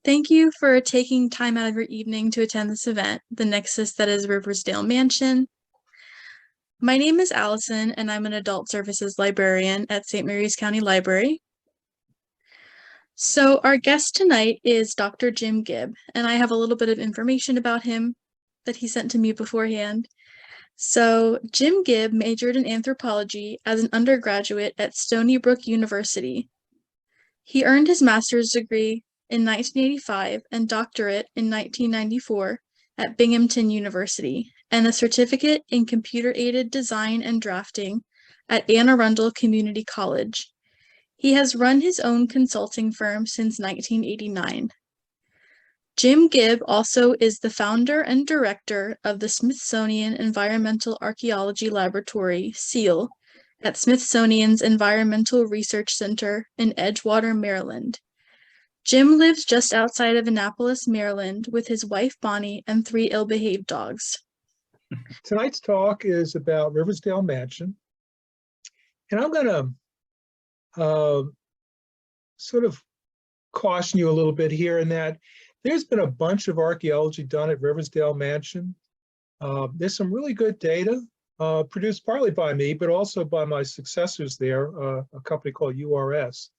Thank you for taking time out of your evening to attend this event, the Nexus that is Riversdale Mansion. My name is Allison, and I'm an adult services librarian at St. Mary's County Library. So our guest tonight is Dr. Jim Gibb, and I have a little bit of information about him that he sent to me beforehand. So Jim Gibb majored in anthropology as an undergraduate at Stony Brook University. He earned his master's degree in 1985 and doctorate in 1994 at Binghamton University, and a certificate in computer-aided design and drafting at Anne Arundel Community College. He has run his own consulting firm since 1989. Jim Gibb also is the founder and director of the Smithsonian Environmental Archaeology Laboratory, SEAL, at Smithsonian's Environmental Research Center in Edgewater, Maryland. Jim lives just outside of Annapolis, Maryland, with his wife, Bonnie, and 3 ill-behaved dogs. Tonight's talk is about Riversdale Mansion, and I'm going to sort of caution you a little bit here in that there's been a bunch of archaeology done at Riversdale Mansion. There's some really good data produced partly by me, but also by my successors there, a company called URS.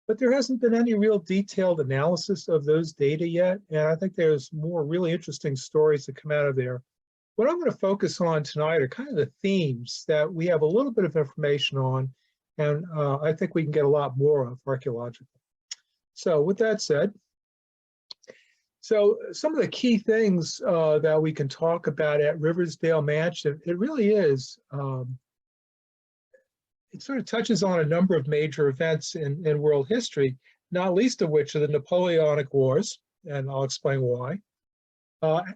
But there hasn't been any real detailed analysis of those data yet, and I think there's more really interesting stories that come out of there. What I'm going to focus on tonight are kind of the themes that we have a little bit of information on, and I think we can get a lot more of archaeologically. So with that said, so some of the key things that we can talk about at Riversdale Mansion, it really is, it sort of touches on a number of major events in world history, not least of which are the Napoleonic Wars, and I'll explain why.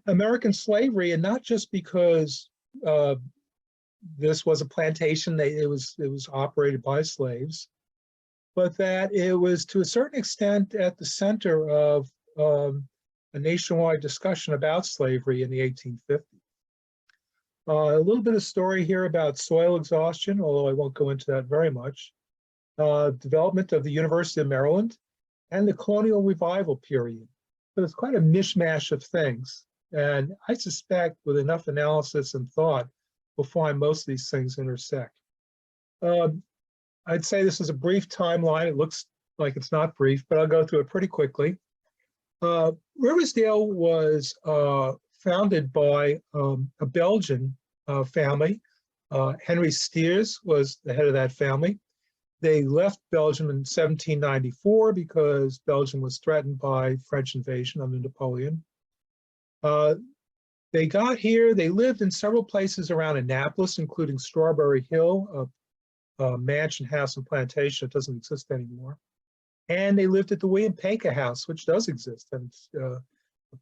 American slavery, and not just because this was a plantation, it was operated by slaves, but that it was to a certain extent at the center of a nationwide discussion about slavery in the 1850s. A little bit of story here about soil exhaustion, although I won't go into that very much. Development of the University of Maryland and the Colonial Revival period. So it's quite a mishmash of things. And I suspect with enough analysis and thought, we'll find most of these things intersect. I'd say this is a brief timeline. It looks like it's not brief, but I'll go through it pretty quickly. Riversdale was founded by a Belgian family. Henry Steers was the head of that family. They left Belgium in 1794 because Belgium was threatened by French invasion under Napoleon. They got here, they lived in several places around Annapolis, including Strawberry Hill, a mansion house and plantation that doesn't exist anymore. And they lived at the William Paca House, which does exist, and it's a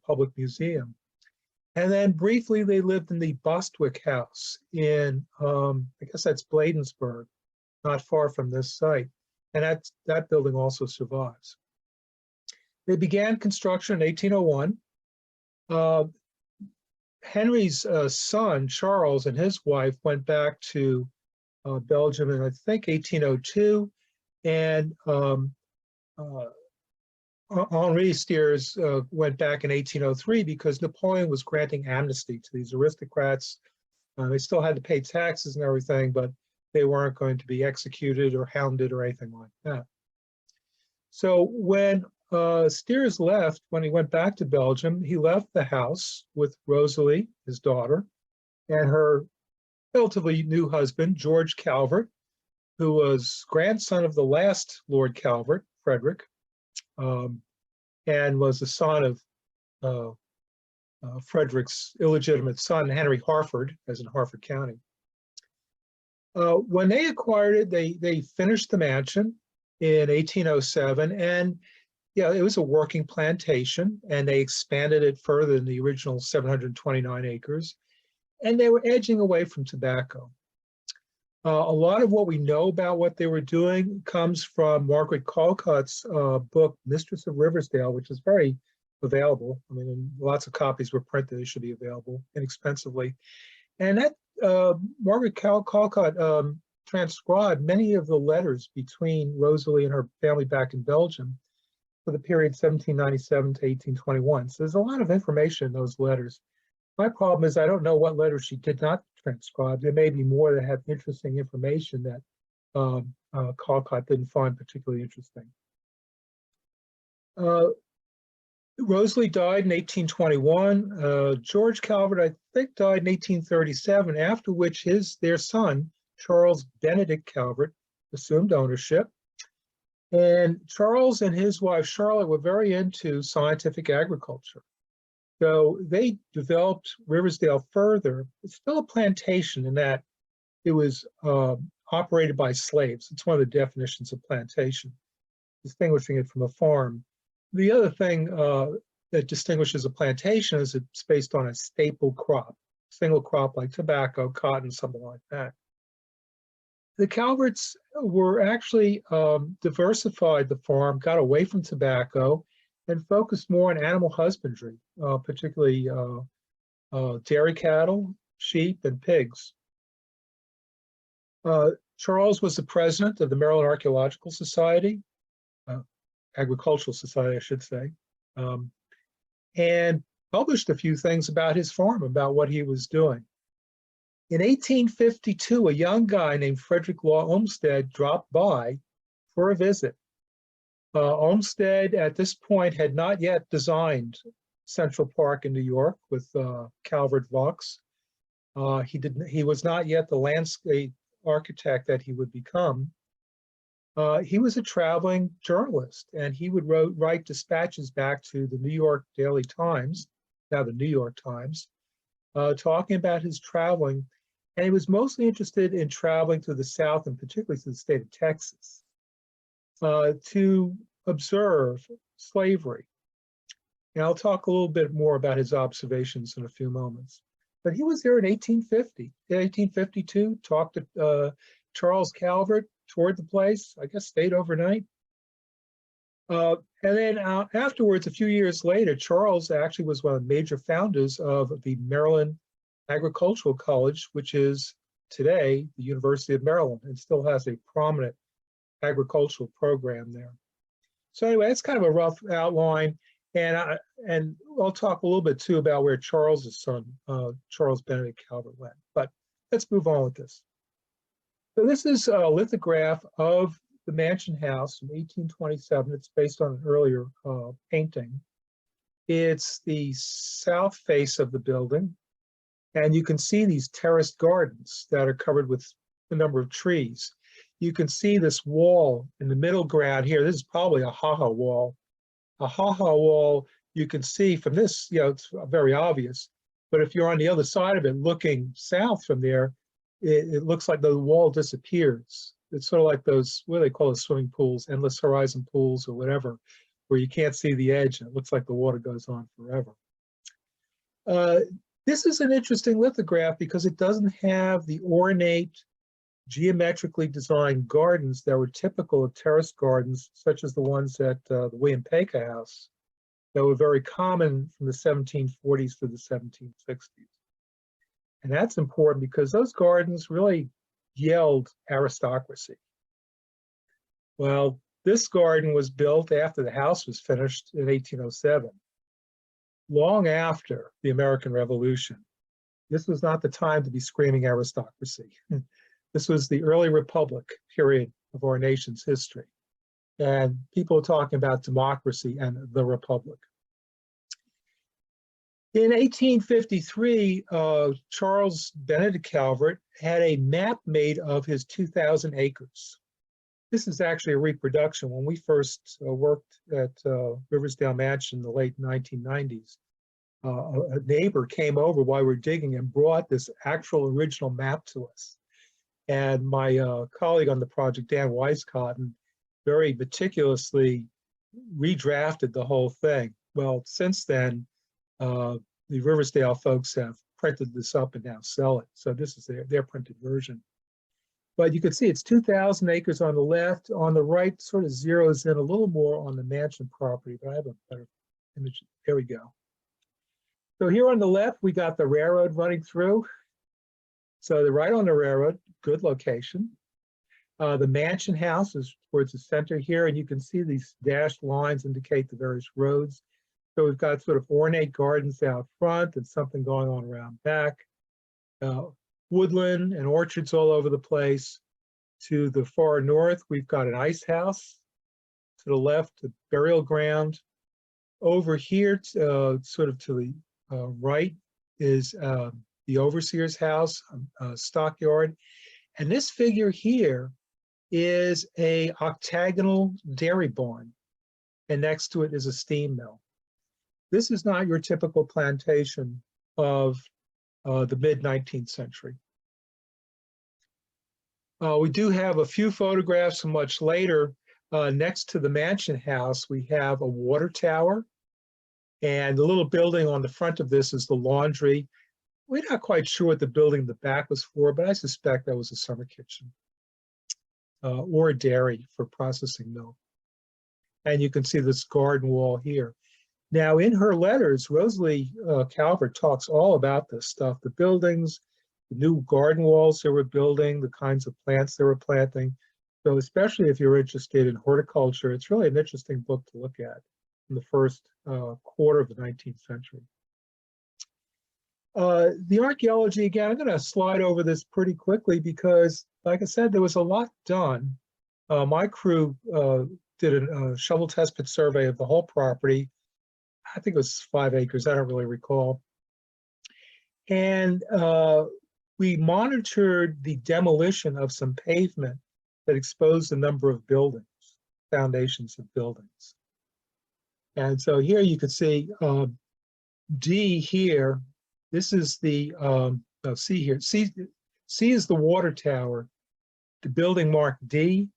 public museum. And then briefly, they lived in the Bostwick House in, I guess that's Bladensburg, not far from this site. And that building also survives. They began construction in 1801. Henry's son, Charles, and his wife went back to Belgium in, I think, 1802. And Henri Steers went back in 1803 because Napoleon was granting amnesty to these aristocrats. They still had to pay taxes and everything, but they weren't going to be executed or hounded or anything like that. So when Steers left, when he went back to Belgium, he left the house with Rosalie, his daughter, and her relatively new husband, George Calvert, who was grandson of the last Lord Calvert, Frederick, and was the son of Frederick's illegitimate son, Henry Harford, as in Harford County. When they acquired it, they finished the mansion in 1807, and yeah, it was a working plantation, and they expanded it further than the original 729 acres, and they were edging away from tobacco. A lot of what we know about what they were doing comes from Margaret Calcott's book, Mistress of Riversdale, which is very available. I mean, lots of copies were printed. They should be available inexpensively. And that Margaret Calcott transcribed many of the letters between Rosalie and her family back in Belgium. for the period 1797 to 1821. So there's a lot of information in those letters. My problem is I don't know what letters she did not transcribe. There may be more that have interesting information that Callcott didn't find particularly interesting. Rosalie died in 1821. George Calvert, I think, died in 1837, after which their son, Charles Benedict Calvert, assumed ownership. And Charles and his wife, Charlotte, were very into scientific agriculture. So they developed Riversdale further. It's still a plantation in that it was operated by slaves. It's one of the definitions of plantation, distinguishing it from a farm. The other thing that distinguishes a plantation is it's based on a staple crop, single crop like tobacco, cotton, something like that. The Calverts were actually diversified the farm, got away from tobacco, and focused more on animal husbandry, particularly dairy cattle, sheep, and pigs. Charles was the president of the Maryland Archaeological Society, Agricultural Society, I should say, and published a few things about his farm, about what he was doing. In 1852, a young guy named Frederick Law Olmstead dropped by for a visit. Olmstead, at this point, had not yet designed Central Park in New York with Calvert Vaux. He was not yet the landscape architect that he would become. He was a traveling journalist, and he would write dispatches back to the New York Daily Times, now the New York Times, talking about his traveling. And he was mostly interested in traveling to the South, and particularly to the state of Texas, to observe slavery. And I'll talk a little bit more about his observations in a few moments. But he was there in 1850. In 1852, talked to Charles Calvert, toured the place, I guess stayed overnight. And then afterwards, a few years later, Charles actually was one of the major founders of the Maryland Agricultural College, which is today the University of Maryland, and still has a prominent agricultural program there. So anyway, it's kind of a rough outline, and I'll talk a little bit too about where Charles's son, Charles Benedict Calvert, went. But let's move on with this. So this is a lithograph of the mansion house from 1827. It's based on an earlier painting. It's the south face of the building, and you can see these terraced gardens that are covered with a number of trees. You can see this wall in the middle ground here. This is probably a ha-ha wall. A ha-ha wall, you can see from this, it's very obvious. But if you're on the other side of it, looking south from there, it looks like the wall disappears. It's sort of like those, what do they call it, swimming pools, endless horizon pools or whatever, where you can't see the edge and it looks like the water goes on forever. This is an interesting lithograph because it doesn't have the ornate, geometrically designed gardens that were typical of terraced gardens, such as the ones at the William Paca House, that were very common from the 1740s to the 1760s. And that's important because those gardens really yelled aristocracy. Well, this garden was built after the house was finished in 1807, long after the American Revolution. This was not the time to be screaming aristocracy. This was the early Republic period of our nation's history. And people are talking about democracy and the Republic. In 1853, Charles Benedict Calvert had a map made of his 2,000 acres. This is actually a reproduction. When we first worked at Riversdale Mansion in the late 1990s, a neighbor came over while we were digging and brought this actual original map to us. And my colleague on the project, Dan Weiscotton, very meticulously redrafted the whole thing. Well, since then, the Riversdale folks have printed this up and now sell it. So this is their printed version. But you can see it's 2,000 acres on the left. On the right, sort of zeroes in a little more on the mansion property, but I have a better image. There we go. So here on the left, we got the railroad running through. So they're right on the railroad, good location. The mansion house is towards the center here, and you can see these dashed lines indicate the various roads. So we've got sort of ornate gardens out front and something going on around back. Woodland and orchards all over the place. To the far north, we've got an ice house. To the left, a burial ground. Over here, sort of to the right, is the overseer's house, stockyard. And this figure here is a octagonal dairy barn, and next to it is a steam mill. This is not your typical plantation of the mid-19th century. We do have a few photographs from much later. Next to the mansion house, we have a water tower, and the little building on the front of this is the laundry. We're not quite sure what the building in the back was for, but I suspect that was a summer kitchen or a dairy for processing milk. And you can see this garden wall here. Now, in her letters, Rosalie Calvert talks all about this stuff, the buildings, the new garden walls they were building, the kinds of plants they were planting. So especially if you're interested in horticulture, it's really an interesting book to look at in the first quarter of the 19th century. The archaeology, again, I'm going to slide over this pretty quickly because, like I said, there was a lot done. My crew did a shovel test pit survey of the whole property. I think it was 5 acres, I don't really recall. And we monitored the demolition of some pavement that exposed a number of buildings, foundations of buildings. And so here you can see D here. This is the, C here. C is the water tower. The building marked D,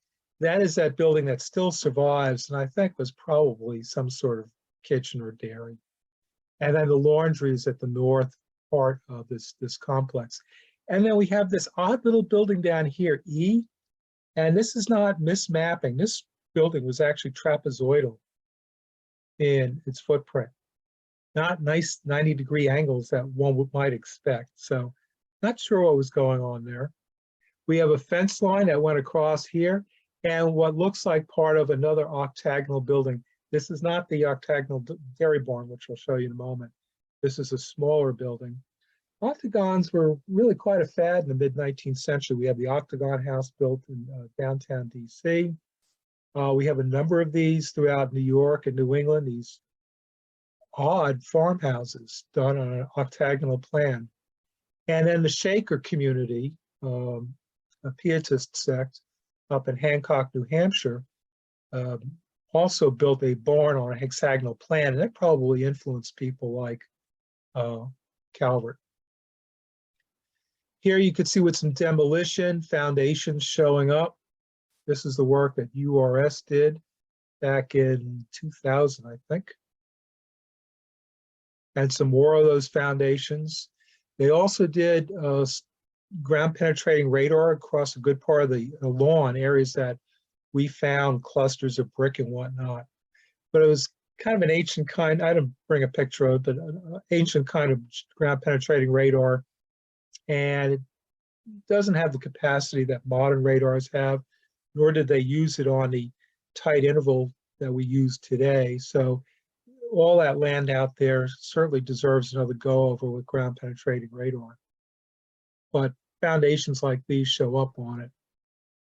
that is that building that still survives, and I think was probably some sort of kitchen or dairy. And then the laundry is at the north part of this complex. And then we have this odd little building down here, E, and this is not mismapping. This building was actually trapezoidal in its footprint. Not nice 90-degree angles that one might expect. So not sure what was going on there. We have a fence line that went across here and what looks like part of another octagonal building. This is not the octagonal dairy barn, which I'll show you in a moment. This is a smaller building. Octagons were really quite a fad in the mid-19th century. We have the Octagon House built in downtown DC. We have a number of these throughout New York and New England, these odd farmhouses done on an octagonal plan. And then the Shaker community, a Pietist sect up in Hancock, New Hampshire, also built a barn on a hexagonal plan, and that probably influenced people like Calvert. Here you can see with some demolition, foundations showing up. This is the work that URS did back in 2000, I think. And some more of those foundations. They also did ground penetrating radar across a good part of the lawn, areas that we found clusters of brick and whatnot. But it was kind of an ancient kind, I didn't bring a picture of it, but an ancient kind of ground penetrating radar. And it doesn't have the capacity that modern radars have, nor did they use it on the tight interval that we use today. So all that land out there certainly deserves another go over with ground penetrating radar. But foundations like these show up on it.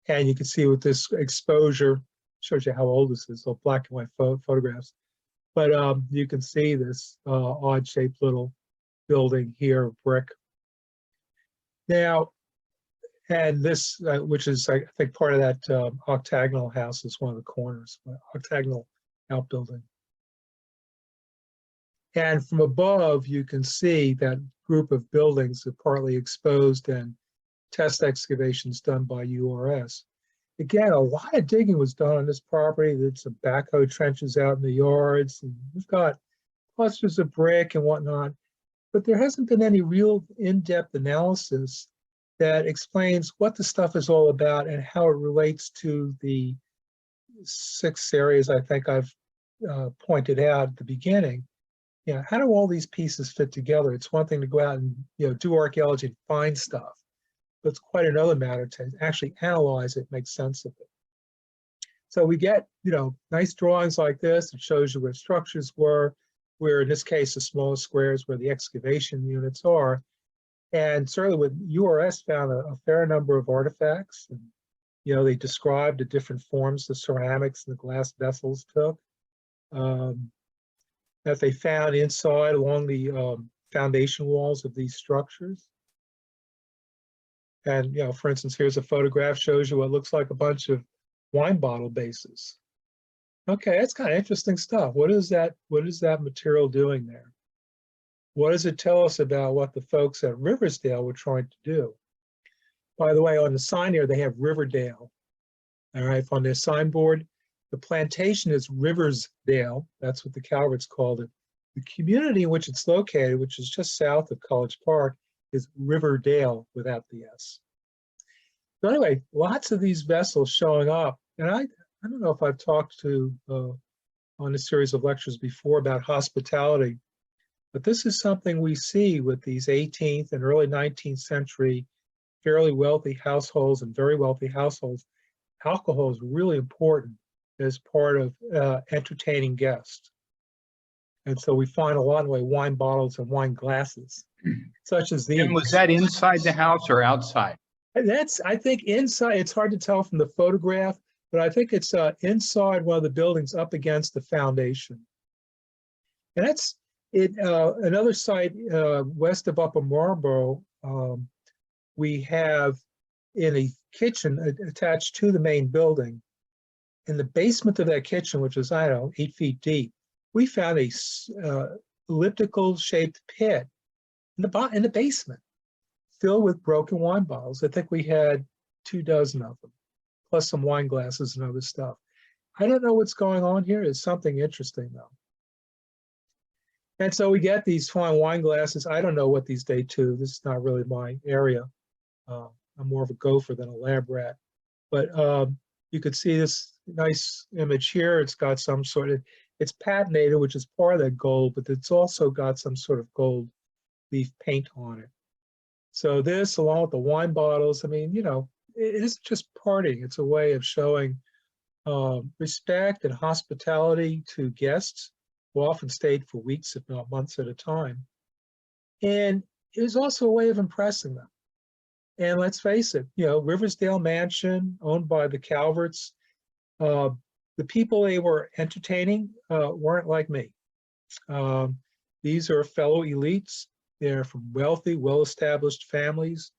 And you can see with this exposure, shows you how old this is, so black and white photographs. But you can see this odd shaped little building here of brick. Now, and this, which is, I think, part of that octagonal house is one of the corners, octagonal outbuilding. And from above, you can see that group of buildings are partly exposed and test excavations done by URS. Again, a lot of digging was done on this property. There's some backhoe trenches out in the yards, and we've got clusters of brick and whatnot, but there hasn't been any real in-depth analysis that explains what the stuff is all about and how it relates to the 6 areas I think I've pointed out at the beginning. You know, how do all these pieces fit together? It's one thing to go out and do archaeology and find stuff, but it's quite another matter to actually analyze it, make sense of it. So we get, nice drawings like this. It shows you where structures were, where in this case, the smallest squares where the excavation units are. And certainly with URS found a fair number of artifacts. And, they described the different forms the ceramics and the glass vessels took. That they found inside along the foundation walls of these structures. And, for instance, here's a photograph, shows you what looks like a bunch of wine bottle bases. Okay, that's kind of interesting stuff. What is that material doing there? What does it tell us about what the folks at Riversdale were trying to do? By the way, on the sign here, they have Riverdale. All right, on their signboard, the plantation is Riversdale. That's what the Calverts called it. The community in which it's located, which is just south of College Park, is Riverdale without the S. So anyway, lots of these vessels showing up. And I don't know if I've talked to on a series of lectures before about hospitality, but this is something we see with these 18th and early 19th century fairly wealthy households and very wealthy households. Alcohol is really important as part of entertaining guests. And so we find a lot in the way wine bottles and wine glasses, such as these. And was that inside the house or outside? That's, I think, inside. It's hard to tell from the photograph, but I think it's inside one of the buildings up against the foundation. And that's it. Another site west of Upper Marlborough, we have in a kitchen attached to the main building. In the basement of that kitchen, which is, 8 feet deep, we found a elliptical shaped pit in the basement filled with broken wine bottles. I think we had 24 of them, plus some wine glasses and other stuff. I don't know what's going on here. It's something interesting though. And so we get these fine wine glasses. I don't know what these day two. This is not really my area. I'm more of a gopher than a lab rat. But you could see this nice image here. It's got some sort of, it's patinated, which is part of that gold, but it's also got some sort of gold leaf paint on it. So this, along with the wine bottles, I mean, it isn't just partying. It's a way of showing respect and hospitality to guests who often stayed for weeks, if not months at a time. And it was also a way of impressing them. And let's face it, Riversdale Mansion, owned by the Calverts, the people they were entertaining weren't like me. These are fellow elites. They're from wealthy, well-established families,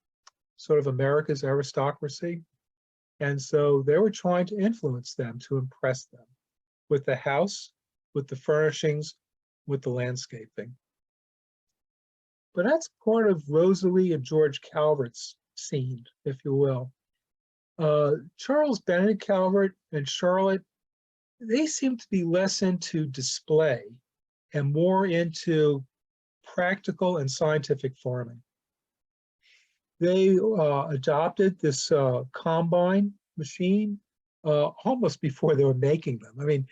sort of America's aristocracy. And so they were trying to influence them, to impress them with the house, with the furnishings, with the landscaping. But that's part of Rosalie and George Calvert's scene, if you will. Charles Benedict Calvert and Charlotte, they seem to be less into display and more into practical and scientific farming. They adopted this combine machine almost before they were making them. I mean,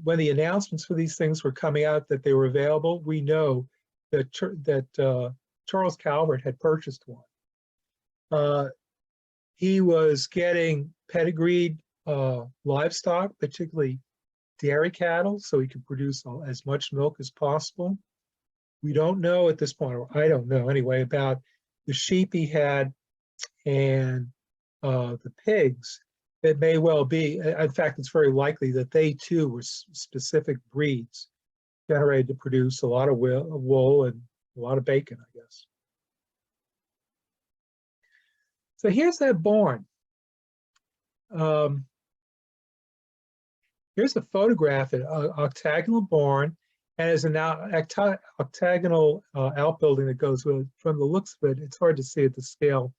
when the announcements for these things were coming out that they were available, we know that Charles Calvert had purchased one. He was getting pedigreed livestock, particularly dairy cattle, so he could produce as much milk as possible. We don't know at this point, or I don't know anyway, about the sheep he had and the pigs. It may well be, in fact, it's very likely that they too were specific breeds generated to produce a lot of wool and a lot of bacon, I guess. So here's that barn. Here's a photograph of an octagonal barn, and there's an octagonal outbuilding that goes with it. From the looks of it, it's hard to see at the scale,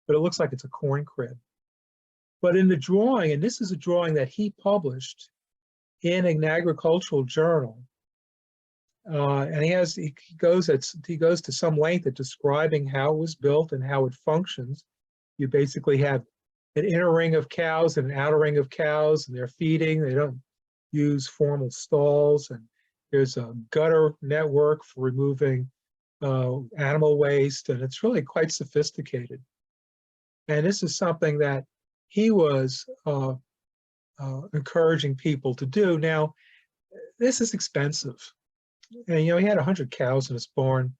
but it looks like it's a corn crib. But in the drawing, and this is a drawing that he published in an agricultural journal, and he goes to some length at describing how it was built and how it functions. You basically have an inner ring of cows and an outer ring of cows, and they're feeding. They don't use formal stalls, and there's a gutter network for removing animal waste, and it's really quite sophisticated. And this is something that he was encouraging people to do. Now, this is expensive. And, he had 100 cows in his barn.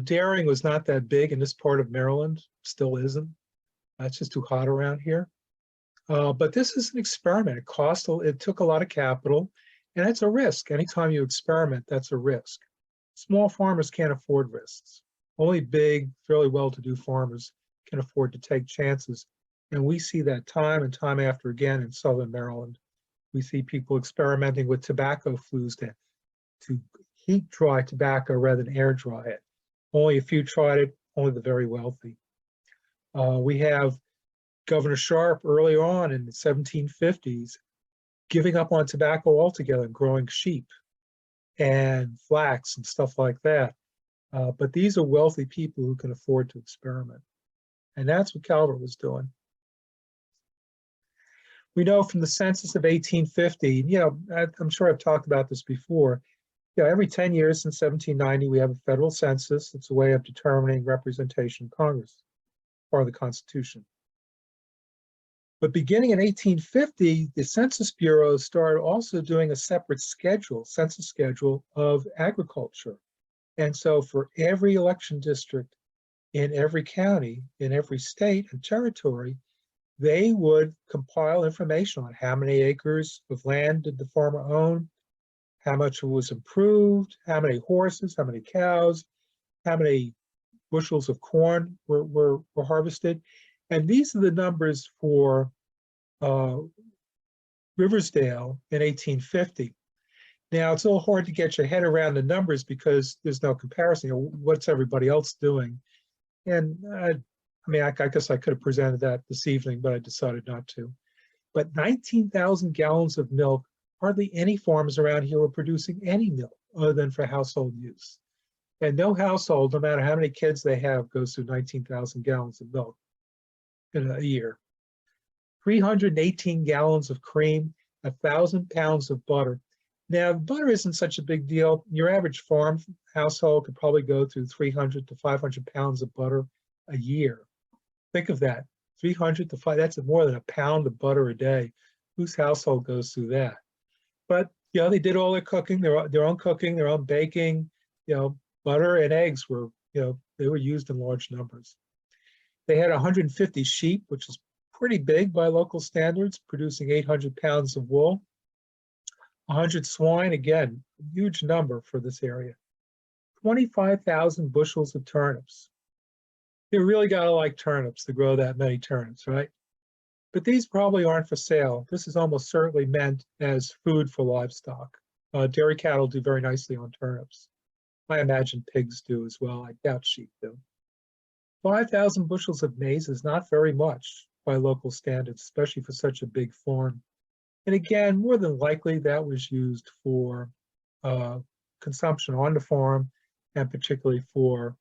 Dairying was not that big in this part of Maryland, still isn't. It's just too hot around here. But this is an experiment. It took a lot of capital, and it's a risk. Anytime you experiment, that's a risk. Small farmers can't afford risks. Only big, fairly well-to-do farmers can afford to take chances. And we see that time and time after again in Southern Maryland. We see people experimenting with tobacco flues to heat dry tobacco rather than air dry it. Only a few tried it, only the very wealthy. We have Governor Sharp early on in the 1750s giving up on tobacco altogether and growing sheep and flax and stuff like that. But these are wealthy people who can afford to experiment. And that's what Calvert was doing. We know from the census of 1850, I'm sure I've talked about this before, every 10 years since 1790, we have a federal census. It's a way of determining representation in Congress, part of the Constitution. But beginning in 1850, the Census Bureau started also doing a separate census schedule of agriculture. And so for every election district in every county, in every state and territory, they would compile information on how many acres of land did the farmer own, how much was improved, how many horses, how many cows, how many bushels of corn were harvested. And these are the numbers for Riversdale in 1850. Now, it's a little hard to get your head around the numbers because there's no comparison. What's everybody else doing? And I guess I could have presented that this evening, but I decided not to. But 19,000 gallons of milk, hardly any farms around here were producing any milk other than for household use. And no household, no matter how many kids they have, goes through 19,000 gallons of milk in a year. 318 gallons of cream, 1,000 pounds of butter. Now, butter isn't such a big deal. Your average farm household could probably go through 300 to 500 pounds of butter a year. Think of that, 300 to 5, that's more than a pound of butter a day. Whose household goes through that? But, they did all their cooking, their own cooking, their own baking, butter and eggs were, they were used in large numbers. They had 150 sheep, which is pretty big by local standards, producing 800 pounds of wool. 100 swine, again, a huge number for this area. 25,000 bushels of turnips. You really gotta like turnips to grow that many turnips, right? But these probably aren't for sale. This is almost certainly meant as food for livestock. Dairy cattle do very nicely on turnips. I imagine pigs do as well. I doubt sheep do. 5,000 bushels of maize is not very much by local standards, especially for such a big farm. And again, more than likely that was used for consumption on the farm and particularly for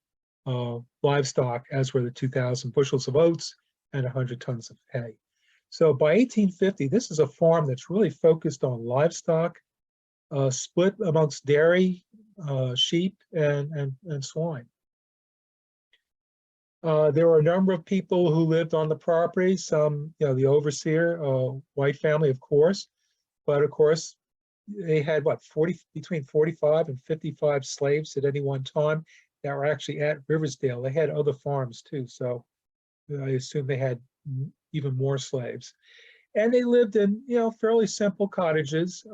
livestock, as were the 2,000 bushels of oats and 100 tons of hay. So by 1850, this is a farm that's really focused on livestock, split amongst dairy, sheep, and swine. There were a number of people who lived on the property, some, the overseer, white family, of course, but of course, they had between 45 and 55 slaves at any one time that were actually at Riversdale. They had other farms too, so I assume they had even more slaves. And they lived in, fairly simple cottages.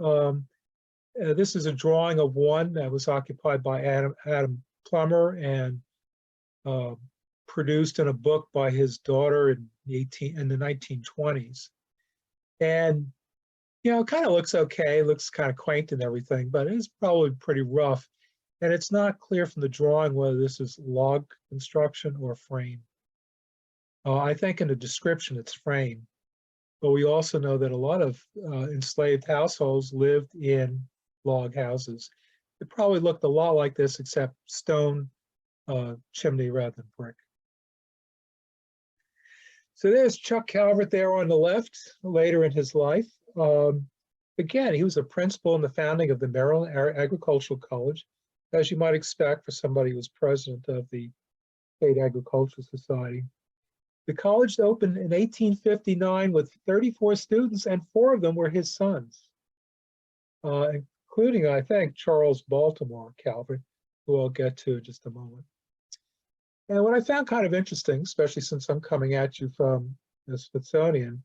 This is a drawing of one that was occupied by Adam Plummer and produced in a book by his daughter in the 1920s. And, it kind of looks okay, looks kind of quaint and everything, but it is probably pretty rough. And it's not clear from the drawing whether this is log construction or frame. I think in the description it's frame, but we also know that a lot of enslaved households lived in log houses. It probably looked a lot like this, except stone chimney rather than brick. So there's Chuck Calvert there on the left, later in his life. Again, he was a principal in the founding of the Maryland Agricultural College, as you might expect for somebody who was president of the State Agricultural Society. The college opened in 1859 with 34 students, and 4 of them were his sons, including, I think, Charles Baltimore Calvert, who I'll get to in just a moment. And what I found kind of interesting, especially since I'm coming at you from the Smithsonian,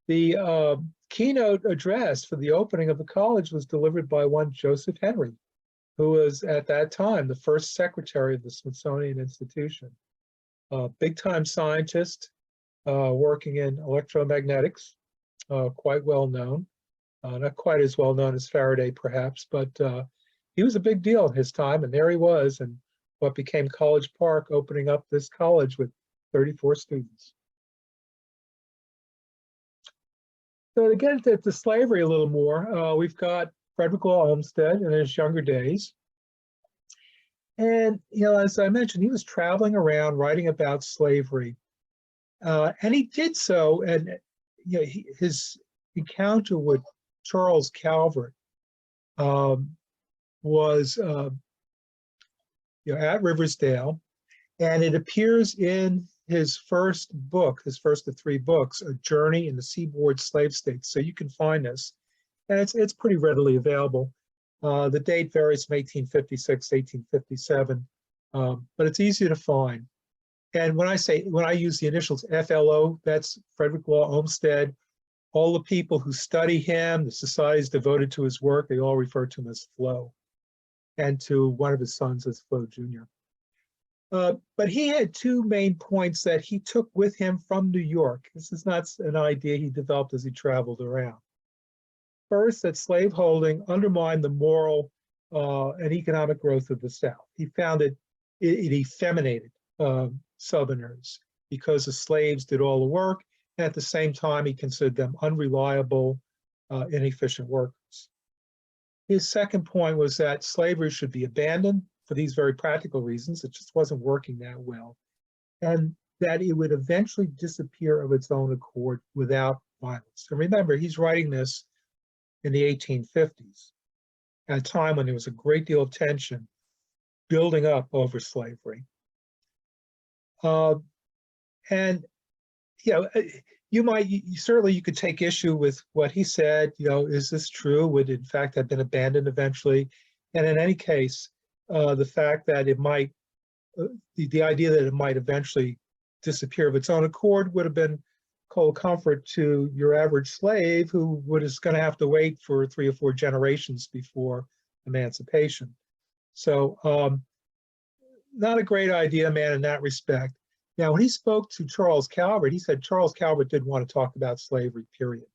the keynote address for the opening of the college was delivered by one Joseph Henry, who was at that time the first secretary of the Smithsonian Institution. Big-time scientist working in electromagnetics, quite well known. Not quite as well known as Faraday, perhaps, but he was a big deal in his time, and there he was in what became College Park, opening up this college with 34 students. So to get into slavery a little more, we've got Frederick Law Olmstead in his younger days. And, as I mentioned, he was traveling around writing about slavery. And he did so, and his encounter with Charles Calvert was at Riversdale, and it appears in his first book, his first of 3 books, A Journey in the Seaboard Slave States. So you can find this, and it's pretty readily available. The date varies from 1856, 1857, but it's easy to find. And when I use the initials FLO, that's Frederick Law Olmstead. All the people who study him, the societies devoted to his work, they all refer to him as Flo, and to one of his sons as Flo Jr. But he had 2 main points that he took with him from New York. This is not an idea he developed as he traveled around. First, that slaveholding undermined the moral and economic growth of the South. He found it effeminated Southerners because the slaves did all the work, and at the same time, he considered them unreliable, inefficient workers. His second point was that slavery should be abandoned for these very practical reasons. It just wasn't working that well, and that it would eventually disappear of its own accord without violence. And remember, he's writing this in the 1850s, at a time when there was a great deal of tension building up over slavery. And certainly you could take issue with what he said. Is this true? Would it in fact have been abandoned eventually? And in any case, the fact that it might, the idea that it might eventually disappear of its own accord would have been cold comfort to your average slave who is going to have to wait for 3 or 4 generations before emancipation. So not a great idea, man, in that respect. Now, when he spoke to Charles Calvert, he said Charles Calvert didn't want to talk about slavery, period.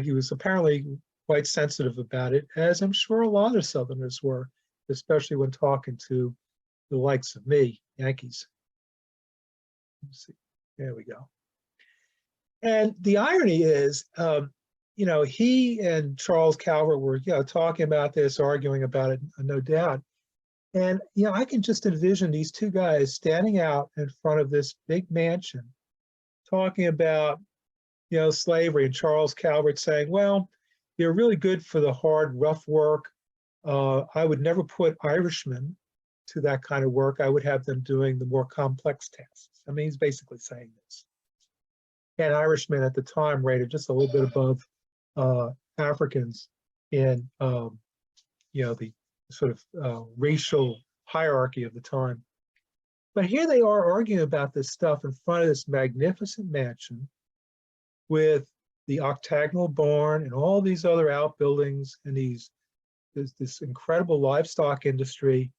He was apparently quite sensitive about it, as I'm sure a lot of Southerners were, especially when talking to the likes of me, Yankees. Let's see. There we go. And the irony is, he and Charles Calvert were, talking about this, arguing about it, no doubt. And, I can just envision these 2 guys standing out in front of this big mansion, talking about, slavery, and Charles Calvert saying, well, they're really good for the hard, rough work. I would never put Irishmen to that kind of work. I would have them doing the more complex tasks. I mean, he's basically saying this. And Irishmen at the time rated just a little bit above Africans in, the sort of racial hierarchy of the time. But here they are arguing about this stuff in front of this magnificent mansion with the octagonal barn and all these other outbuildings and this incredible livestock industry.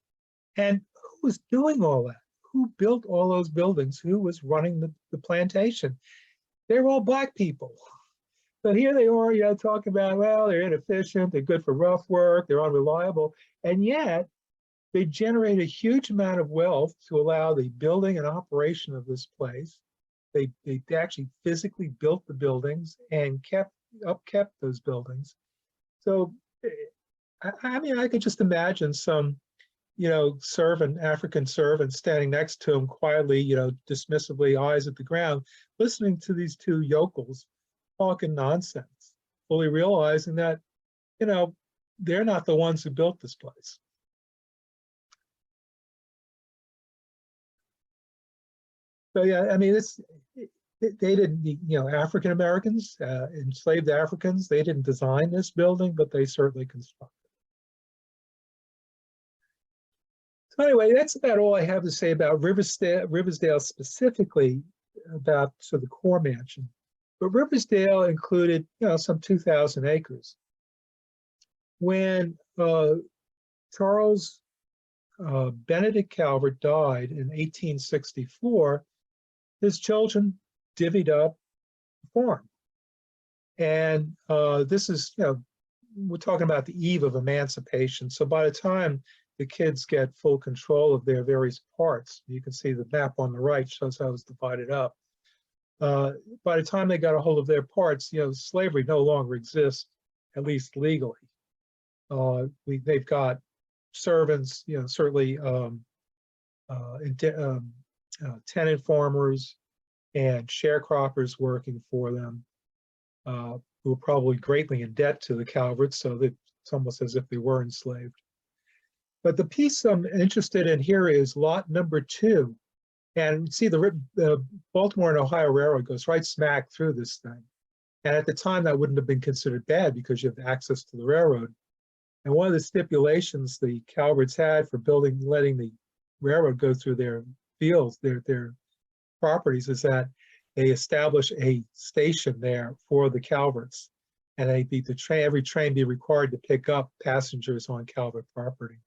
And who was doing all that? Who built all those buildings? Who was running the plantation? They were all Black people. But here they are, talking about, well, they're inefficient, they're good for rough work, they're unreliable, and yet they generate a huge amount of wealth to allow the building and operation of this place. They actually physically built the buildings and kept those buildings. So, I mean, I could just imagine some, African servant standing next to him quietly, dismissively, eyes at the ground, listening to these 2 yokels talking nonsense, fully realizing that, they're not the ones who built this place. So yeah, I mean, they didn't, African Americans, enslaved Africans, they didn't design this building, but they certainly constructed. So anyway, that's about all I have to say about Riversdale specifically, about the core mansion. But Riversdale included, some 2,000 acres. When Charles Benedict Calvert died in 1864, his children divvied up the farm. And this is, we're talking about the eve of emancipation. So by the time the kids get full control of their various parts, you can see the map on the right shows how it was divided up. By the time they got a hold of their parts, slavery no longer exists, at least legally. They've got servants, certainly tenant farmers and sharecroppers working for them, who are probably greatly in debt to the Calverts, so that it's almost as if they were enslaved. But the piece I'm interested in here is lot number 2. And see, the Baltimore and Ohio Railroad goes right smack through this thing. And at the time, that wouldn't have been considered bad because you have access to the railroad. And one of the stipulations the Calverts had for letting the railroad go through their fields, their properties, is that they establish a station there for the Calverts, and every train be required to pick up passengers on Calvert property.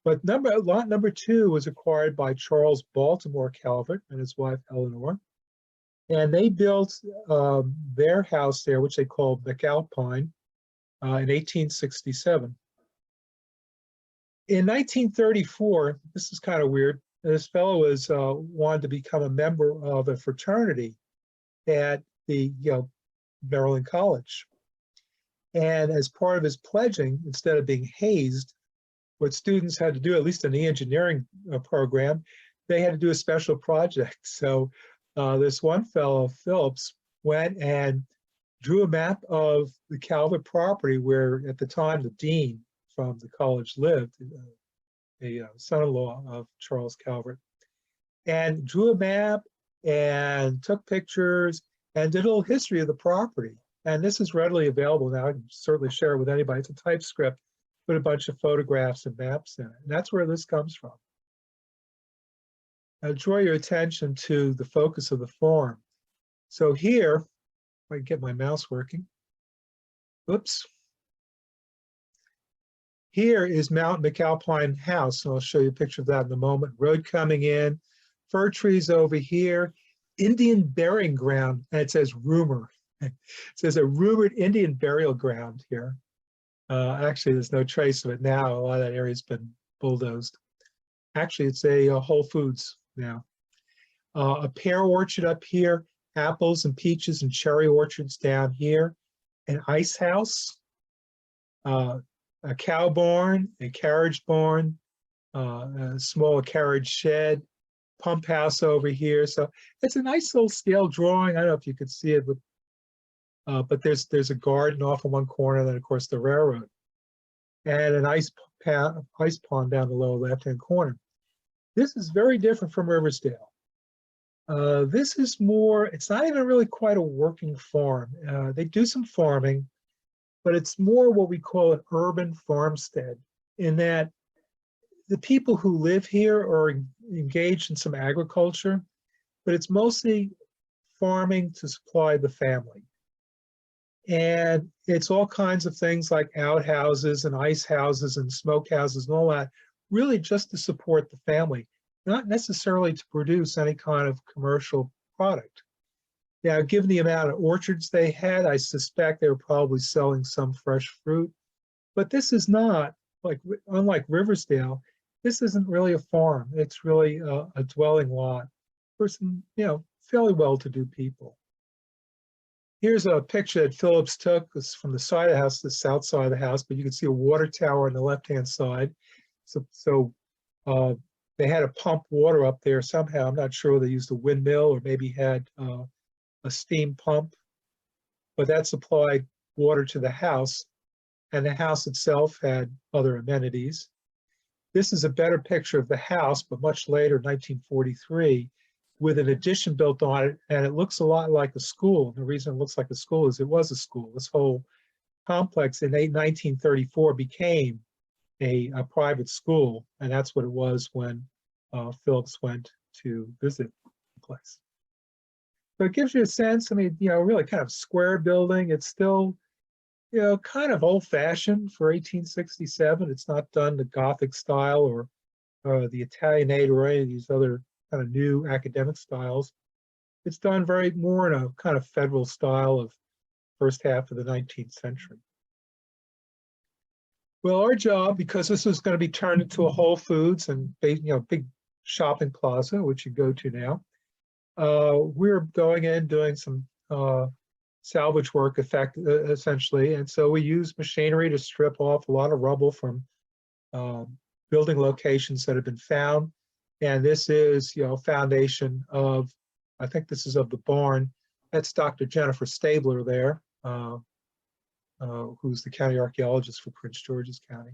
But lot number 2 was acquired by Charles Baltimore Calvert and his wife Eleanor, and they built their house there, which they called McAlpine, in 1867. In 1934, this is kind of weird, this fellow wanted to become a member of a fraternity at the Maryland College. And as part of his pledging, instead of being hazed, what students had to do, at least in the engineering program, they had to do a special project. So this one fellow, Phillips, went and drew a map of the Calvert property where at the time the dean from the college lived, a son-in-law of Charles Calvert, and drew a map and took pictures and did a little history of the property. And this is readily available now. I can certainly share it with anybody. It's a typescript, put a bunch of photographs and maps in it. And that's where this comes from. I'll draw your attention to the focus of the farm. So here, if I can get my mouse working, oops. Here is Mount McAlpine House, and I'll show you a picture of that in a moment. Road coming in, fir trees over here, Indian burying ground, and it says rumor. It says a rumored Indian burial ground here. Actually, there's no trace of it now. A lot of that area's been bulldozed. Actually, it's a Whole Foods now. A pear orchard up here, apples and peaches and cherry orchards down here, an ice house, a cow barn, a carriage barn, a small carriage shed, pump house over here. So it's a nice little scale drawing. I don't know if you could see it, but there's a garden off in one corner, and then of course the railroad, and an ice pond down the lower left-hand corner. This is very different from Riversdale. This is more, it's not even really quite a working farm. They do some farming, but it's more what we call an urban farmstead, in that the people who live here are engaged in some agriculture, but it's mostly farming to supply the family. And it's all kinds of things like outhouses and ice houses and smokehouses and all that, really just to support the family, not necessarily to produce any kind of commercial product. Now, given the amount of orchards they had, I suspect they were probably selling some fresh fruit. But this is not, unlike Riversdale, this isn't really a farm. It's really a dwelling lot for some, fairly well-to-do people. Here's a picture that Phillips took. It's from the side of the house, the south side of the house, but you can see a water tower on the left-hand side. So they had to pump water up there somehow. I'm not sure they used a windmill or maybe had a steam pump, but that supplied water to the house, and the house itself had other amenities. This is a better picture of the house, but much later, 1943, with an addition built on it, and it looks a lot like a school. The reason it looks like a school is it was a school. This whole complex in 1934 became a private school, and that's what it was when Phillips went to visit the place. So it gives you a sense, I mean, really kind of square building. It's still, kind of old-fashioned for 1867. It's not done the Gothic style or the Italianate or any of these other kind of new academic styles. It's done very more in a kind of federal style of first half of the 19th century. Well, our job, because this is going to be turned into a Whole Foods and big shopping plaza, which you go to now, we're going in doing some salvage work essentially. And so we use machinery to strip off a lot of rubble from building locations that have been found. And this is, foundation of, I think this is of the barn. That's Dr. Jennifer Stabler there, who's the county archaeologist for Prince George's County.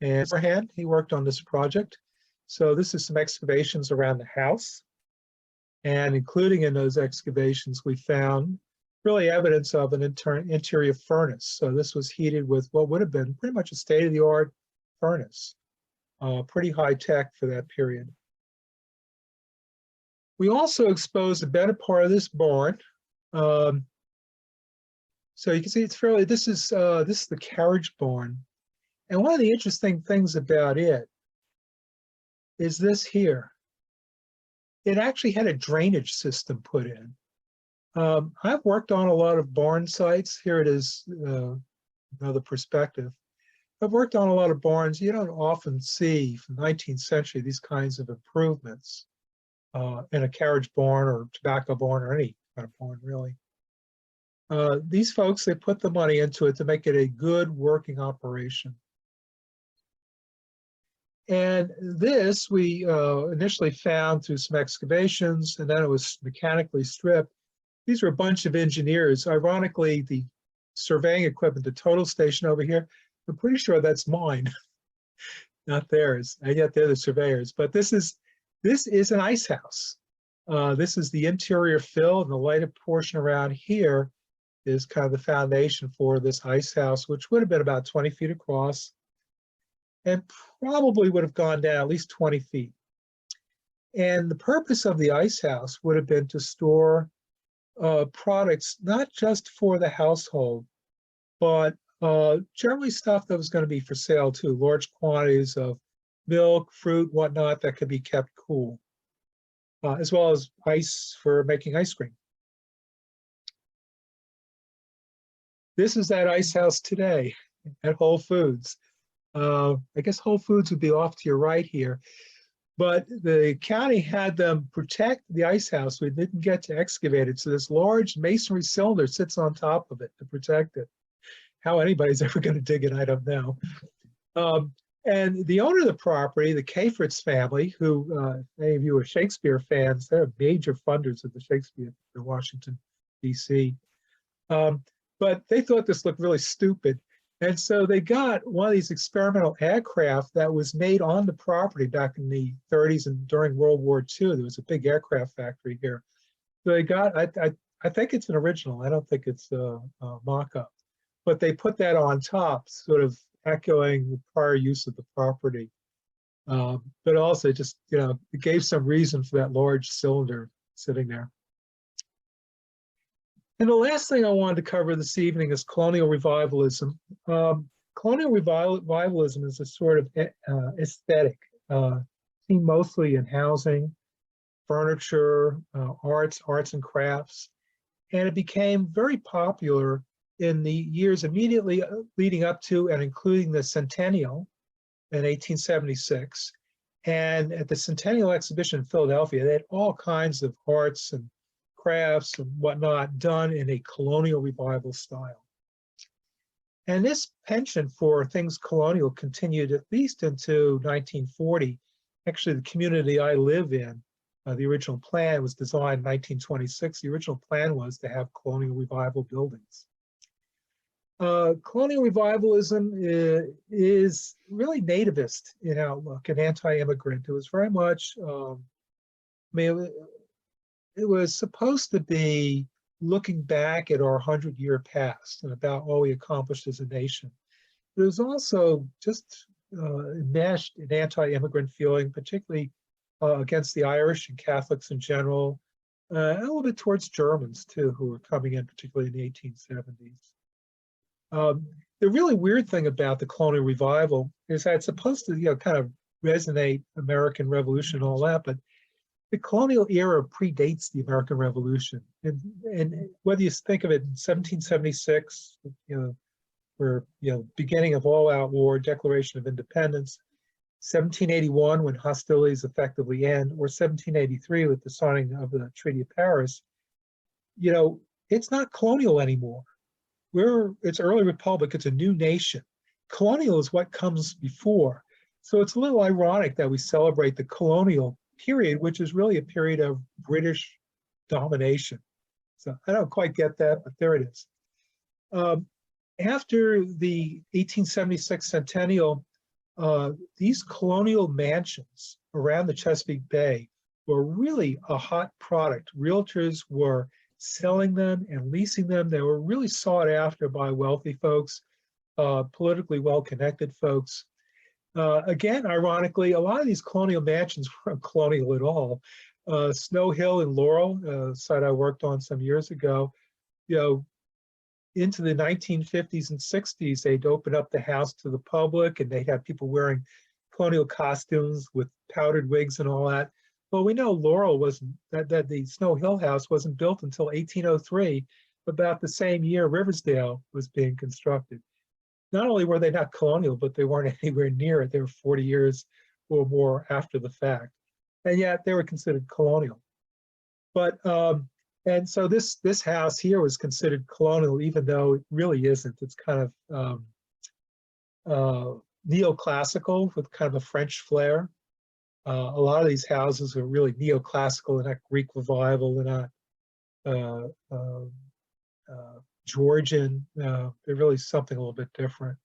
And beforehand, he worked on this project. So this is some excavations around the house. And including in those excavations, we found really evidence of an interior furnace. So this was heated with what would have been pretty much a state-of-the-art furnace, pretty high tech for that period. We also exposed a better part of this barn. So you can see it's fairly, this is the carriage barn. And one of the interesting things about it is this here. It actually had a drainage system put in. I've worked on a lot of barn sites. Here it is, another perspective. I've worked on a lot of barns. You don't often see from the 19th century these kinds of improvements in a carriage barn or tobacco barn or any kind of barn, really. These folks, they put the money into it to make it a good working operation. And this we initially found through some excavations, and then it was mechanically stripped. These are a bunch of engineers. Ironically, the surveying equipment, the total station over here, I'm pretty sure that's mine, not theirs, and yet they're the surveyors. But this is an ice house. This is the interior fill, and the lighted portion around here is kind of the foundation for this ice house, which would have been about 20 feet across, and probably would have gone down at least 20 feet. And the purpose of the ice house would have been to store products, not just for the household, but generally stuff that was going to be for sale too, large quantities of milk, fruit, whatnot that could be kept cool, as well as ice for making ice cream. This is that ice house today at Whole Foods. I guess Whole Foods would be off to your right here, but the county had them protect the ice house. We didn't get to excavate it, so this large masonry cylinder sits on top of it to protect it. How anybody's ever going to dig it, I don't know. And the owner of the property, the Calvert's family, who many of you are Shakespeare fans, they're major funders of the Shakespeare in Washington, D.C. But they thought this looked really stupid. And so they got one of these experimental aircraft that was made on the property back in the 30s and during World War II. There was a big aircraft factory here. So they got, I think it's an original. I don't think it's a mock-up. But they put that on top, sort of echoing the prior use of the property. But also just, it gave some reason for that large cylinder sitting there. And the last thing I wanted to cover this evening is colonial revivalism. Colonial revivalism is a sort of aesthetic, seen mostly in housing, furniture, arts and crafts. And it became very popular in the years immediately leading up to and including the centennial in 1876. And at the Centennial Exhibition in Philadelphia, they had all kinds of arts and crafts and whatnot done in a colonial revival style. And this penchant for things colonial continued at least into 1940. Actually, the community I live in, the original plan was designed in 1926. The original plan was to have colonial revival buildings. Colonial revivalism is really nativist in outlook and anti-immigrant. It was very much, I mean, it was supposed to be looking back at our 100-year past and about what we accomplished as a nation. But it was also just enmeshed in anti-immigrant feeling, particularly against the Irish and Catholics in general, and a little bit towards Germans too, who were coming in, particularly in the 1870s. The really weird thing about the Colonial Revival is that it's supposed to, kind of resonate American Revolution and all that, but the colonial era predates the American Revolution. And whether you think of it in 1776, where, beginning of all-out war, Declaration of Independence, 1781, when hostilities effectively end, or 1783 with the signing of the Treaty of Paris, it's not colonial anymore. It's early republic, it's a new nation. Colonial is what comes before. So it's a little ironic that we celebrate the colonial period, which is really a period of British domination. So I don't quite get that, but there it is. After the 1876 centennial, these colonial mansions around the Chesapeake Bay were really a hot product. Realtors were selling them and leasing them. They were really sought after by wealthy folks, politically well-connected folks. Again, ironically, a lot of these colonial mansions weren't colonial at all. Snow Hill and Laurel, a site I worked on some years ago, into the 1950s and 60s, they'd open up the house to the public and they'd have people wearing colonial costumes with powdered wigs and all that. Well, we know Laurel wasn't, that the Snow Hill house wasn't built until 1803, about the same year Riversdale was being constructed. Not only were they not colonial, but they weren't anywhere near it. They were 40 years or more after the fact. And yet they were considered colonial. But, and so this house here was considered colonial, even though it really isn't. It's kind of neoclassical with kind of a French flair. A lot of these houses are really neoclassical. They're not Greek Revival. They're not Georgian. They're really something a little bit different.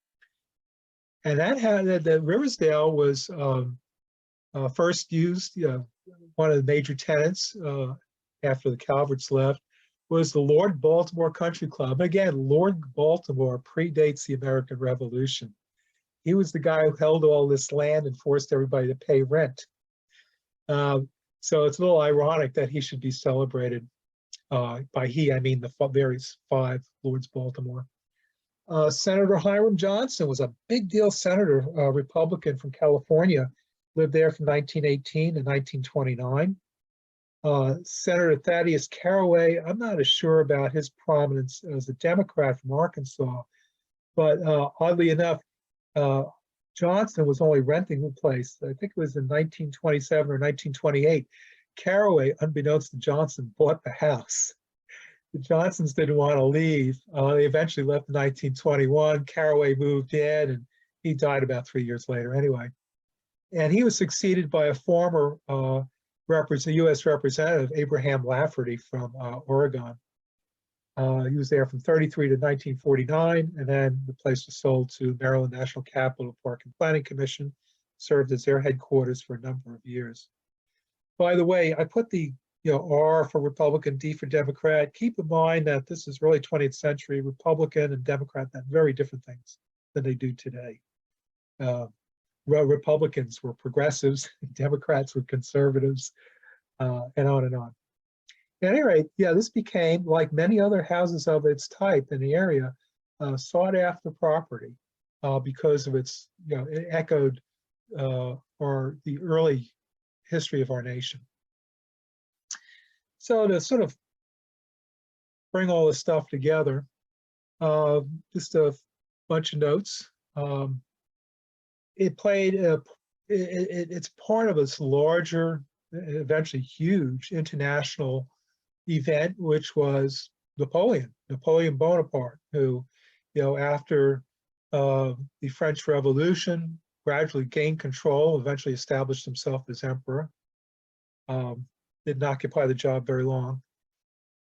And that Riversdale was first used. One of the major tenants after the Calverts left was the Lord Baltimore Country Club. Again, Lord Baltimore predates the American Revolution. He was the guy who held all this land and forced everybody to pay rent. So it's a little ironic that he should be celebrated. By he, I mean the various 5 Lords Baltimore. Senator Hiram Johnson was a big deal senator, Republican from California, lived there from 1918 to 1929. Senator Thaddeus Caraway, I'm not as sure about his prominence as a Democrat from Arkansas, but oddly enough, Johnson was only renting the place. I think it was in 1927 or 1928. Caraway, unbeknownst to Johnson, bought the house. The Johnsons didn't want to leave. They eventually left in 1921. Caraway moved in, and he died about 3 years later anyway. And he was succeeded by a former U.S. representative, Abraham Lafferty from Oregon. He was there from 33 to 1949, and then the place was sold to Maryland National Capital Park and Planning Commission, served as their headquarters for a number of years. By the way, I put the R for Republican, D for Democrat. Keep in mind that this is really 20th century. Republican and Democrat, that very different things than they do today. Republicans were progressives, Democrats were conservatives, and on and on. At any rate, this became, like many other houses of its type in the area, sought after property because of its, it echoed or the early history of our nation. So to sort of bring all this stuff together, just a bunch of notes. It played, it's part of this larger, eventually huge international event, which was Napoleon Bonaparte, who, after the French Revolution, gradually gained control, eventually established himself as emperor. Didn't occupy the job very long.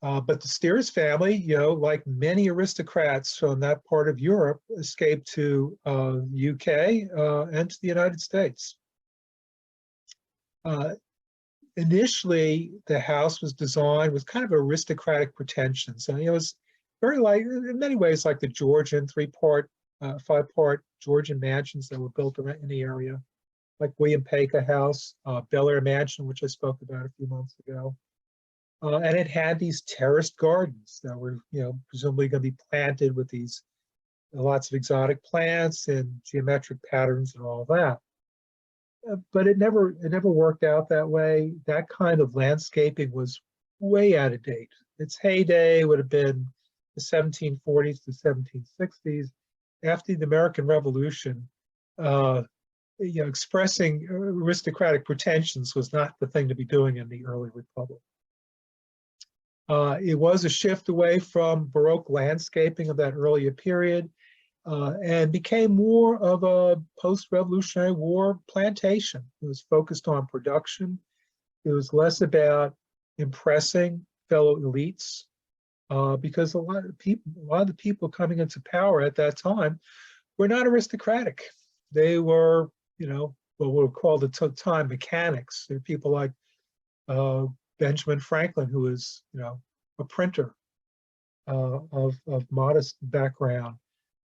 But the Steers family, like many aristocrats from that part of Europe, escaped to UK and to the United States. Initially, the house was designed with kind of aristocratic pretensions. And it was very like, in many ways, like the Georgian five-part Georgian mansions that were built around in the area, like William Paca House, Bel Air Mansion, which I spoke about a few months ago. And it had these terraced gardens that were, presumably going to be planted with these lots of exotic plants and geometric patterns and all that. But it never worked out that way. That kind of landscaping was way out of date. Its heyday would have been the 1740s to 1760s. After the American Revolution, expressing aristocratic pretensions was not the thing to be doing in the early republic. It was a shift away from Baroque landscaping of that earlier period and became more of a post-Revolutionary War plantation. It was focused on production. It was less about impressing fellow elites because a lot of the people coming into power at that time were not aristocratic. They were, what were called at the time mechanics. They're people like Benjamin Franklin, who was, a printer of modest background.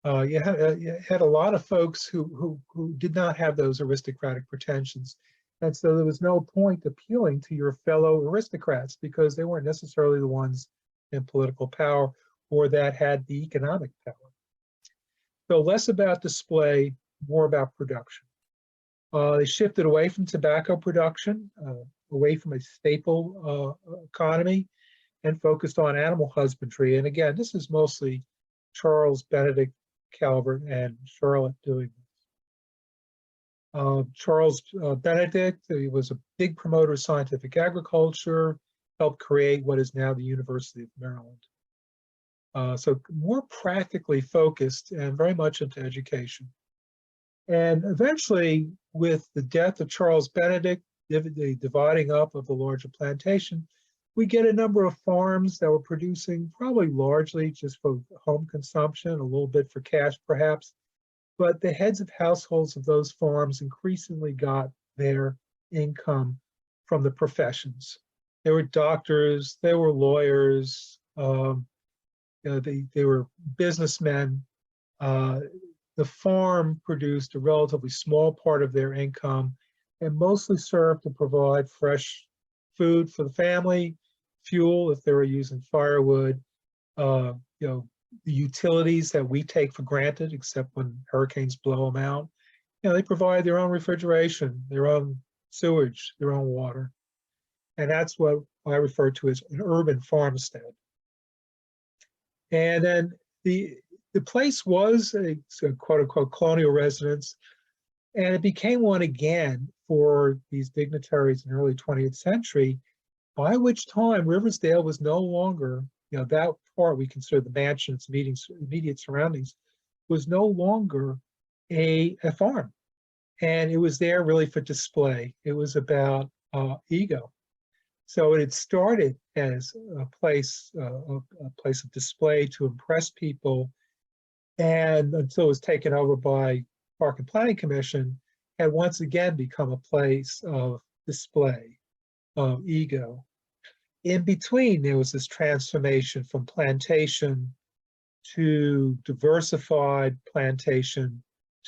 You had a lot of folks who did not have those aristocratic pretensions. And so there was no point appealing to your fellow aristocrats because they weren't necessarily the ones in political power or that had the economic power. So less about display, more about production. They shifted away from tobacco production, away from a staple economy, and focused on animal husbandry. And again, this is mostly Charles Benedict Calvert and Charlotte doing this. Charles Benedict, he was a big promoter of scientific agriculture, helped create what is now the University of Maryland. So more practically focused and very much into education. And eventually, with the death of Charles Benedict, the dividing up of the larger plantation, we get a number of farms that were producing probably largely just for home consumption, a little bit for cash perhaps, but the heads of households of those farms increasingly got their income from the professions. They were doctors, they were lawyers, they were businessmen. The farm produced a relatively small part of their income and mostly served to provide fresh food for the family, fuel if they were using firewood, the utilities that we take for granted, except when hurricanes blow them out. They provide their own refrigeration, their own sewage, their own water. And that's what I refer to as an urban farmstead. And then the place was a quote-unquote colonial residence, and it became one again for these dignitaries in the early 20th century, by which time Riversdale was no longer, that part we consider the mansion, its immediate surroundings, was no longer a farm. And it was there really for display. It was about ego. So it had started as a place of display to impress people, and until it was taken over by Park and Planning Commission, had once again become a place of display, of ego. In between, there was this transformation from plantation to diversified plantation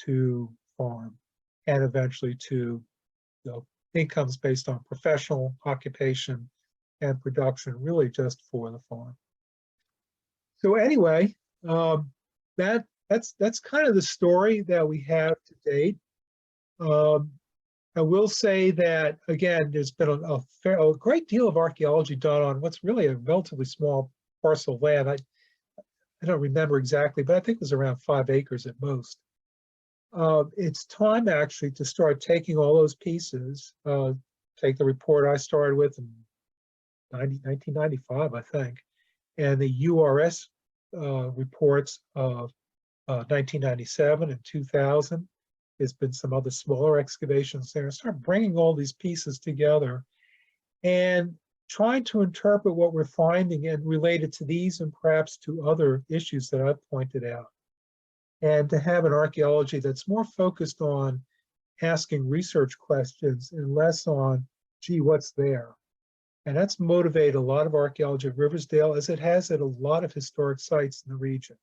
to farm, and eventually to incomes based on professional occupation and production, really just for the farm. So anyway, that's kind of the story that we have to date. I will say that, again, there's been a great deal of archaeology done on what's really a relatively small parcel of land. I don't remember exactly, but I think it was around 5 acres at most. It's time actually to start taking all those pieces, take the report I started with in 1995, I think, and the URS reports of 1997 and 2000. There's been some other smaller excavations there. Start bringing all these pieces together and trying to interpret what we're finding and relate it to these and perhaps to other issues that I've pointed out. And to have an archaeology that's more focused on asking research questions and less on, gee, what's there? And that's motivated a lot of archaeology at Riversdale, as it has at a lot of historic sites in the region.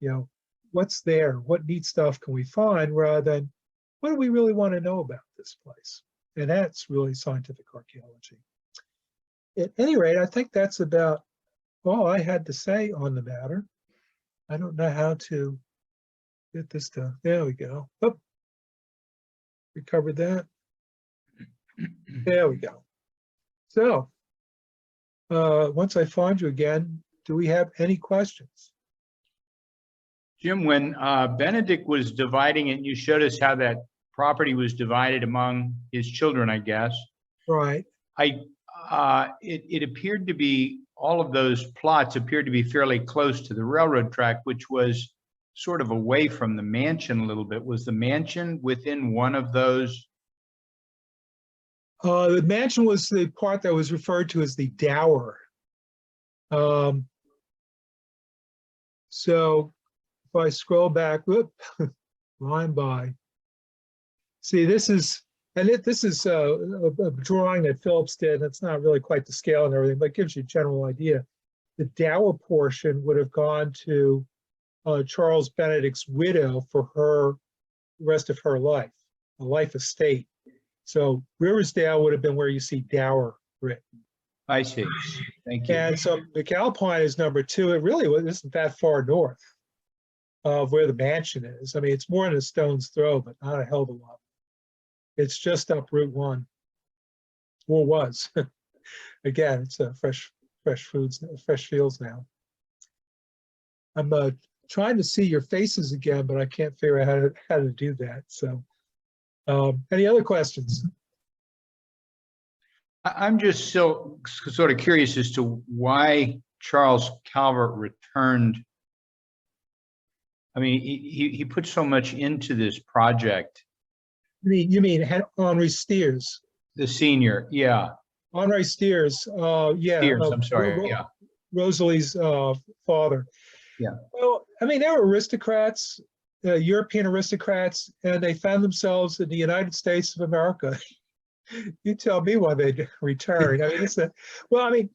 You know, what's there? What neat stuff can we find, rather than what do we really want to know about this place? And that's really scientific archaeology. At any rate, I think that's about all I had to say on the matter. I don't know how to get this to, there we go. Oh, we covered that. There we go. So, once I find you again, do we have any questions? Jim, when Benedict was dividing it, you showed us how that property was divided among his children, I guess. Right. It appeared to be, all of those plots appeared to be fairly close to the railroad track, which was sort of away from the mansion a little bit. Was the mansion within one of those? The mansion was the part that was referred to as the dower. So if I scroll back, whoop, line by. See, this is, and this is a drawing that Phillips did. It's not really quite the scale and everything, but it gives you a general idea. The dower portion would have gone to Charles Benedict's widow for the rest of her life, a life estate. So Riversdale would have been where you see dower written. I see. Thank you. And so McAlpine is number 2. It really isn't that far north of where the mansion is. I mean, it's more than a stone's throw, but not a hell of a lot. It's just up Route 1, or was. Again, it's fresh fields now. I'm trying to see your faces again, but I can't figure out how to do that. So, any other questions? I'm just still sort of curious as to why Charles Calvert returned. I mean, he put so much into this project. You mean Henry Steers? The senior, yeah. Henry Steers, yeah. Steers, I'm sorry, yeah. Rosalie's father. Yeah. Well, I mean, they were aristocrats, European aristocrats, and they found themselves in the United States of America. You tell me why they returned. I mean,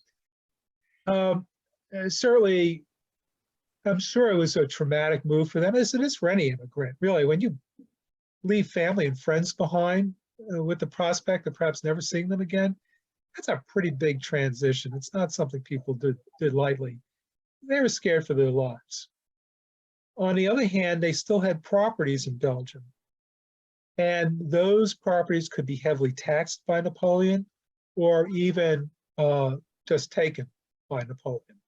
certainly, I'm sure it was a traumatic move for them, as it is for any immigrant, really. When you leave family and friends behind with the prospect of perhaps never seeing them again, that's a pretty big transition. It's not something people did lightly. They were scared for their lives. On the other hand, they still had properties in Belgium. And those properties could be heavily taxed by Napoleon, or even just taken by Napoleon.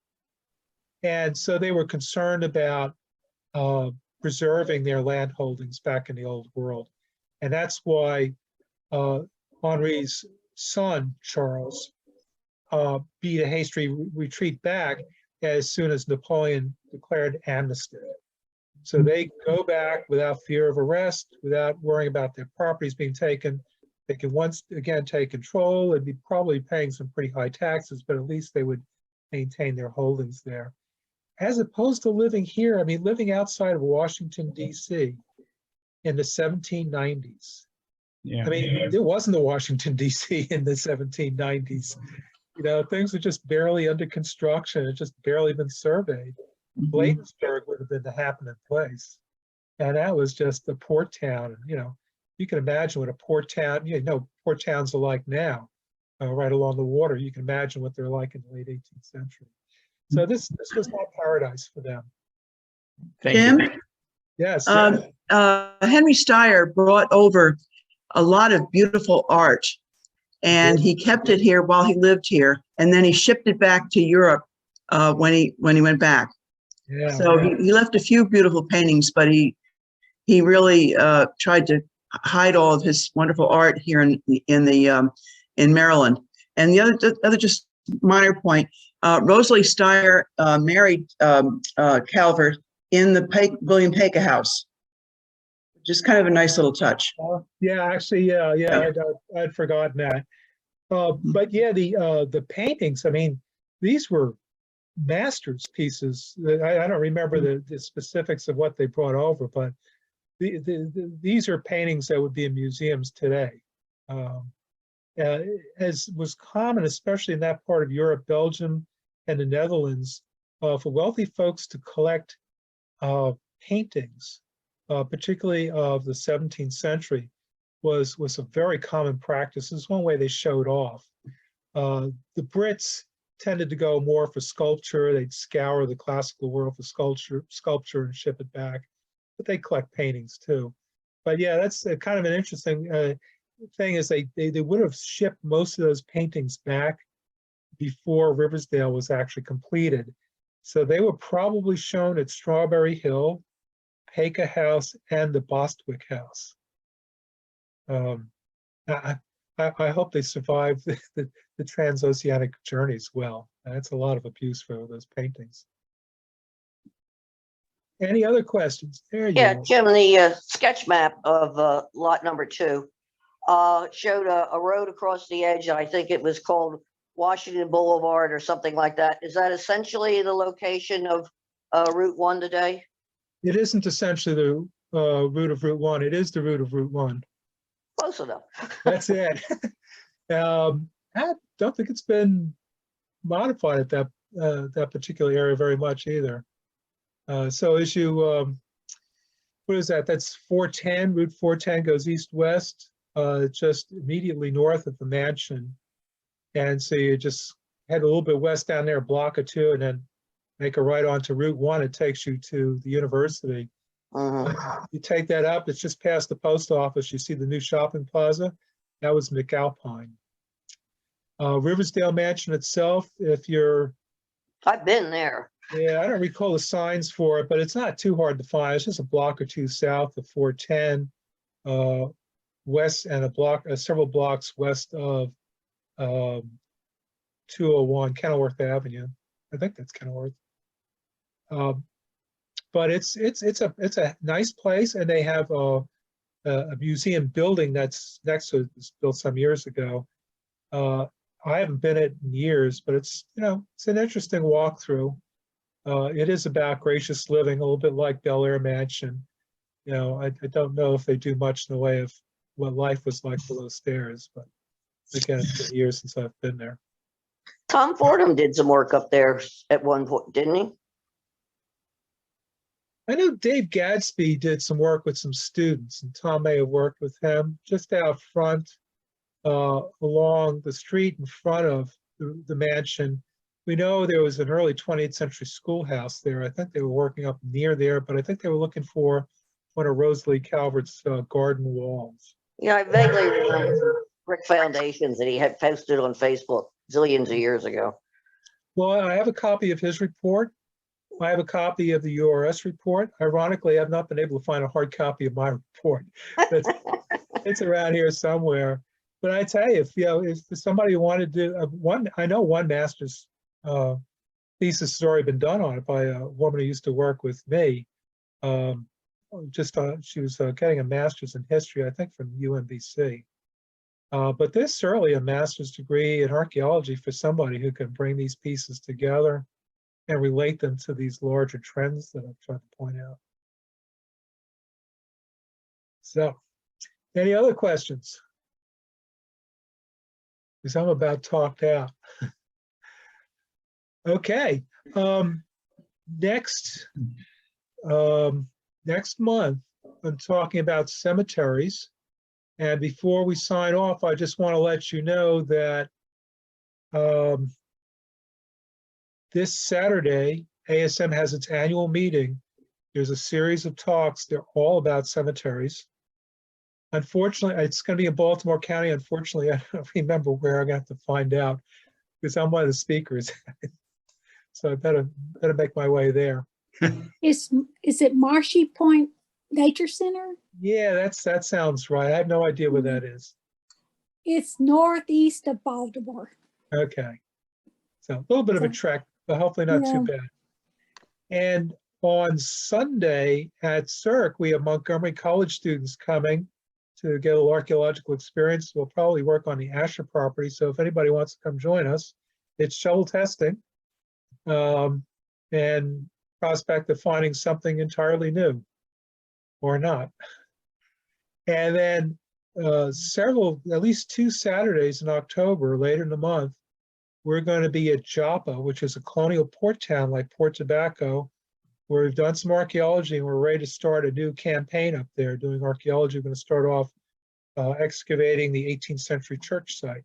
And so they were concerned about preserving their land holdings back in the old world. And that's why Henri's son, Charles, beat a hasty retreat back as soon as Napoleon declared amnesty. So they go back without fear of arrest, without worrying about their properties being taken. They can once again take control and be probably paying some pretty high taxes, but at least they would maintain their holdings there. As opposed to living here, I mean, living outside of Washington, D.C. in the 1790s. Yeah. I mean, there wasn't a Washington, D.C. in the 1790s. You know, things were just barely under construction. It just barely been surveyed. Bladensburg would have been the happening place. And that was just a port town. You know, you can imagine what a port town, port towns are like now, right along the water. You can imagine what they're like in the late 18th century. So this was not paradise for them. Jim? Yes. Henry Steyer brought over a lot of beautiful art, and he kept it here while he lived here, and then he shipped it back to Europe when he went back. Yeah, so he left a few beautiful paintings, but he really tried to hide all of his wonderful art here in Maryland. And the other just minor point, Rosalie Steyer married Calvert in the William Paca house. Just kind of a nice little touch. Yeah, actually, yeah, I'd forgotten that. But yeah, the paintings, I mean, these were masters pieces. I don't remember the specifics of what they brought over, but these are paintings that would be in museums today. As was common, especially in that part of Europe, Belgium, and the Netherlands, for wealthy folks to collect paintings, particularly of the 17th century, was a very common practice. It's one way they showed off. The Brits tended to go more for sculpture. They'd scour the classical world for sculpture and ship it back, but they collect paintings too. But yeah, that's kind of an interesting thing is they would have shipped most of those paintings back before Riversdale was actually completed. So they were probably shown at Strawberry Hill, Paca House, and the Bostwick House. I hope they survived the transoceanic journeys well. That's a lot of abuse for those paintings. Any other questions? There you Yeah, go. Jim, the sketch map of lot number 2 showed a road across the edge. I think it was called Washington Boulevard or something like that. Is that essentially the location of Route 1 today? It isn't essentially the route of Route 1. It is the route of Route 1. Close enough. That's it. I don't think it's been modified at that particular area very much either. So as you, what is that? That's 410. Route 410 goes east-west, just immediately north of the mansion. And so you just head a little bit west down there, a block or two, and then make a right onto Route 1. It takes you to the university. You take that up, it's just past the post office. You see the new shopping plaza. That was McAlpine. Riversdale Mansion itself, if you're... I've been there. Yeah, I don't recall the signs for it, but it's not too hard to find. It's just a block or two south of 410, west, and several blocks west of 201, Kenilworth Avenue. I think that's Kenilworth. But it's a nice place, and they have a museum building that's next to it. It was built some years ago. I haven't been in years, but it's it's an interesting walkthrough. It is about gracious living, a little bit like Bel Air Mansion. I don't know if they do much in the way of what life was like below stairs, but again, it's been years since I've been there. Tom Fordham did some work up there at one point, didn't he? I know Dave Gadsby did some work with some students, and Tom may have worked with him just out front along the street in front of the mansion. We know there was an early 20th century schoolhouse there. I think they were working up near there, but I think they were looking for one of Rosalie Calvert's garden walls. Yeah, I vaguely remember brick foundations that he had posted on Facebook zillions of years ago. Well, I have a copy of his report. I have a copy of the URS report. Ironically, I've not been able to find a hard copy of my report. It's around here somewhere. But I tell you, if somebody wanted to do I know one master's thesis has already been done on it by a woman who used to work with me. She was getting a master's in history, I think, from UMBC. But there's certainly a master's degree in archaeology for somebody who can bring these pieces together and relate them to these larger trends that I'm trying to point out. So, any other questions? Because I'm about talked out. Okay. Next month, I'm talking about cemeteries. And before we sign off, I just want to let you know that this Saturday, ASM has its annual meeting. There's a series of talks. They're all about cemeteries. Unfortunately, it's going to be in Baltimore County. Unfortunately, I don't remember where. I'm going to have to find out because I'm one of the speakers. So I better make my way there. Is it Marshy Point Nature Center? Yeah, that sounds right. I have no idea where that is. It's northeast of Baltimore. Okay. So a little bit of a trek, but hopefully not too bad. And on Sunday at CERC, we have Montgomery College students coming to get a little archaeological experience. We'll probably work on the Asher property. So if anybody wants to come join us, it's shovel testing and prospect of finding something entirely new or not. And then at least 2 Saturdays in October, later in the month, we're going to be at Joppa, which is a colonial port town like Port Tobacco, where we've done some archaeology and we're ready to start a new campaign up there doing archaeology. We're going to start off excavating the 18th century church site.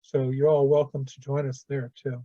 So you're all welcome to join us there too.